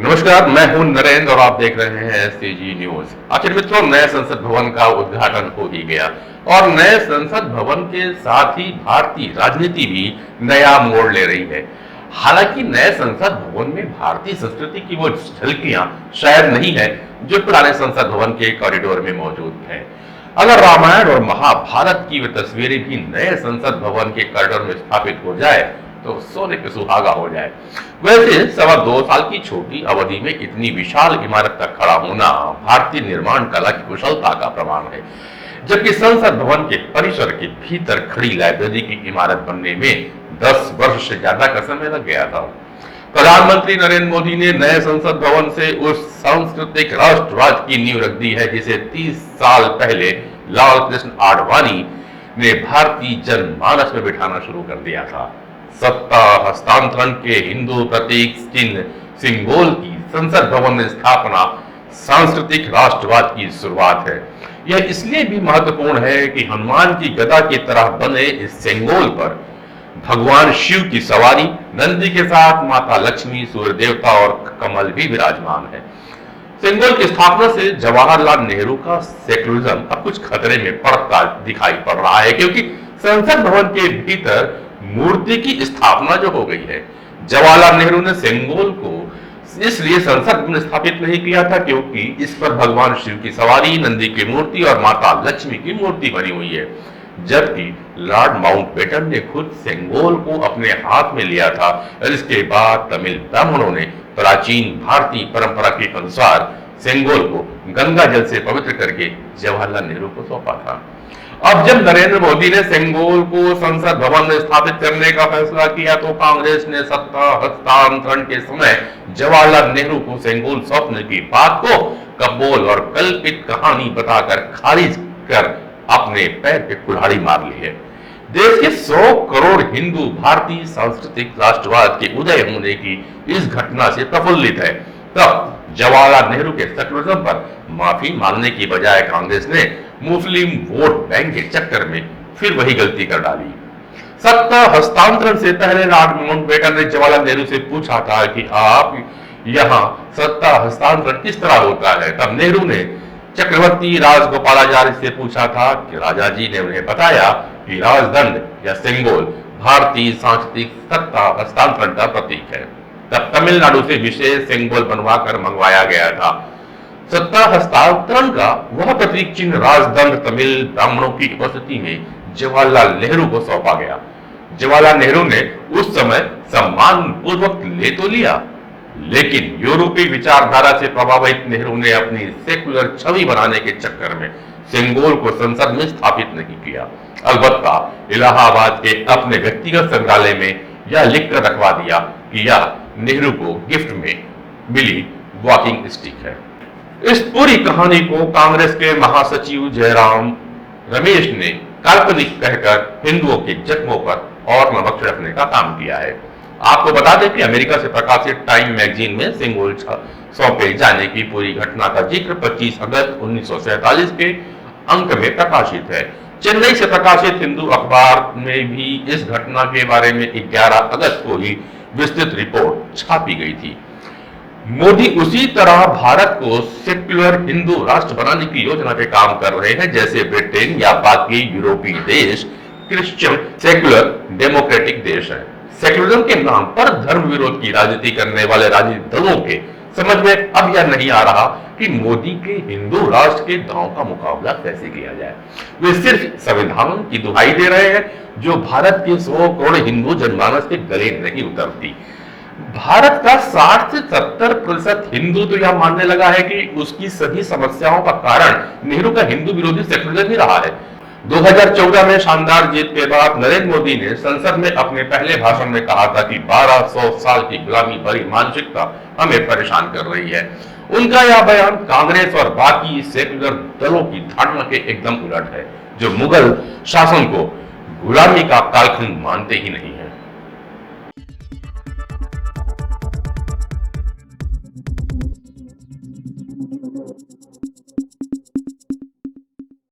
नमस्कार, मैं हूं नरेंद्र और आप देख रहे हैं एससीजी न्यूज। आखिर मित्रों, नए संसद भवन का उद्घाटन हो ही गया और नए संसद भवन के साथ ही भारतीय राजनीति भी नया मोड़ ले रही है। हालांकि नए संसद भवन में भारतीय संस्कृति की वो झलकियां शायद नहीं है जो पुराने संसद भवन के कॉरिडोर में मौजूद है। अगर रामायण और महाभारत की वे तस्वीरें भी नए संसद भवन के कॉरिडोर में स्थापित हो जाए तो सोने पे सुहागा हो जाए। वैसे 2.25 साल की छोटी अवधि में इतनी विशाल इमारत तक खड़ा होना भारतीय निर्माण कला की कुशलता का प्रमाण है, जबकि संसद भवन के परिसर के भीतर खड़ी लाइब्रेरी की इमारत बनने में 10 वर्ष से ज्यादा का समय लग गया था। प्रधानमंत्री नरेंद्र मोदी ने नए संसद भवन से उस सांस्कृतिक राष्ट्रवाद की नींव रख दी है जिसे 30 साल पहले लाल कृष्ण आडवाणी ने भारतीय जनमानस में बिठाना शुरू कर दिया था। सत्ता हस्तांतरण के हिंदू प्रतीक चिन्ह सिंबल की संसद भवन में स्थापना सांस्कृतिक राष्ट्रवाद की शुरुआत है। यह इसलिए भी महत्वपूर्ण है कि हनुमान की गदा की तरह बने इस सिंबल पर भगवान शिव की सवारी, नंदी के साथ माता लक्ष्मी, सूर्य देवता और कमल भी विराजमान है। सिंबल की स्थापना से जवाहरलाल नेहरू का सेकुलरिज्म अब कुछ खतरे में पड़ता दिखाई पड़ रहा है, क्योंकि संसद भवन के भीतर मूर्ति की स्थापना जो हो गई है। जवाहरलाल नेहरू ने सिंबल को इसलिए संसद में स्थापित नहीं किया था क्योंकि इस पर भगवान शिव की सवारी, नंदी की मूर्ति और माता लक्ष्मी की मूर्ति बनी हुई है, जबकि लॉर्ड माउंटबेटन ने खुद सिंबल को अपने हाथ में लिया था और इसके बाद तमिल ब्राह्मणों ने प्राचीन भारतीय परंपरा के अनुसार सिंबल को गंगा जल से पवित्र करके जवाहरलाल नेहरू को सौंपा था। अब जब नरेंद्र मोदी ने सिंबल को संसद भवन में स्थापित करने का फैसला किया तो कांग्रेस ने सत्ता हस्तांतरण के समय जवाहरलाल नेहरू को सिंबल सौंपने की बात को कपोल और कल्पित कहानी बताकर खारिज कर अपने पैर पे कुल्हाड़ी मार ली है। देश के 100 करोड़ हिंदू भारतीय सांस्कृतिक राष्ट्रवाद के उदय होने की इस घटना से प्रफुल्लित है। तब जवाहरलाल नेहरू के सेकुलरिज्म पर माफी मांगने की बजाय कांग्रेस ने मुस्लिम वोट बैंक के चक्कर में फिर वही गलती कर डाली। सत्ता हस्तांतरण से पहले लॉर्ड माउंटबेटन ने जवाहरलाल नेहरू से पूछा था कि आप यहाँ सत्ता हस्तांतरण किस तरह होता है। तब नेहरू ने चक्रवर्ती राजगोपालाचारी से पूछा था कि राजा जी ने उन्हें बताया कि राजदंड या सिंबल भारतीय सांस्कृतिक सत्ता हस्तांतरण का प्रतीक है। तब तमिलनाडु से विशेष सिंबल बनवा कर मंगवाया गया था। सत्ता हस्तांतरण का वह प्रतीक चिन्ह राजदंड तमिल ब्राह्मणों की उपस्थिति में जवाहरलाल नेहरू को सौंपा गया। जवाहरलाल नेहरू ने उस समय सम्मान पूर्वक ले तो लिया, लेकिन यूरोपीय विचारधारा से प्रभावित नेहरू ने अपनी सेकुलर छवि बनाने के चक्कर में सिंबल को संसद में स्थापित नहीं किया। अलबत्ता इलाहाबाद के अपने व्यक्तिगत संग्रहालय में यह लिखकर रखवा दिया कि यह नेहरू को गिफ्ट में मिली वॉकिंग स्टिक है। इस पूरी कहानी को कांग्रेस के महासचिव जयराम रमेश ने काल्पनिक कहकर हिंदुओं के जख्मों पर और नमक छिड़कने का काम किया है। आपको बता दें कि अमेरिका से प्रकाशित टाइम मैगजीन में सिंबल सौंपे जाने की पूरी घटना का जिक्र 25 अगस्त 1947 के अंक में प्रकाशित है। चेन्नई से प्रकाशित हिंदू अखबार में भी इस घटना के बारे में 11 अगस्त को ही विस्तृत रिपोर्ट छापी गई थी। मोदी उसी तरह भारत को सेक्युलर हिंदू राष्ट्र बनाने की योजना पे काम कर रहे हैं जैसे ब्रिटेन या बाकी यूरोपीय देश क्रिश्चियन सेक्युलर डेमोक्रेटिक देश हैं। सेक्युलरिज्म के नाम पर धर्म विरोध की राजनीति करने वाले राजनीतिक दलों के समझ में अब यह नहीं आ रहा कि मोदी के हिंदू राष्ट्र के दांव का मुकाबला कैसे किया जाए। वे सिर्फ संविधान की दुहाई दे रहे हैं जो भारत के 100 करोड़ हिंदू जनमानस के गले नहीं उतरती। भारत का 60 से 70% हिंदू तो यह मानने लगा है कि उसकी सभी समस्याओं का कारण नेहरू का हिंदू विरोधी सेक्युलरिज्म ही रहा है। 2014 में शानदार जीत के बाद नरेंद्र मोदी ने संसद में अपने पहले भाषण में कहा था कि 1200 साल की गुलामी भरी मानसिकता हमें परेशान कर रही है। उनका यह बयान कांग्रेस और बाकी सेक्युलर दलों की धारणा के एकदम उलट है, जो मुगल शासन को गुलामी का कालखंड मानते ही नहीं।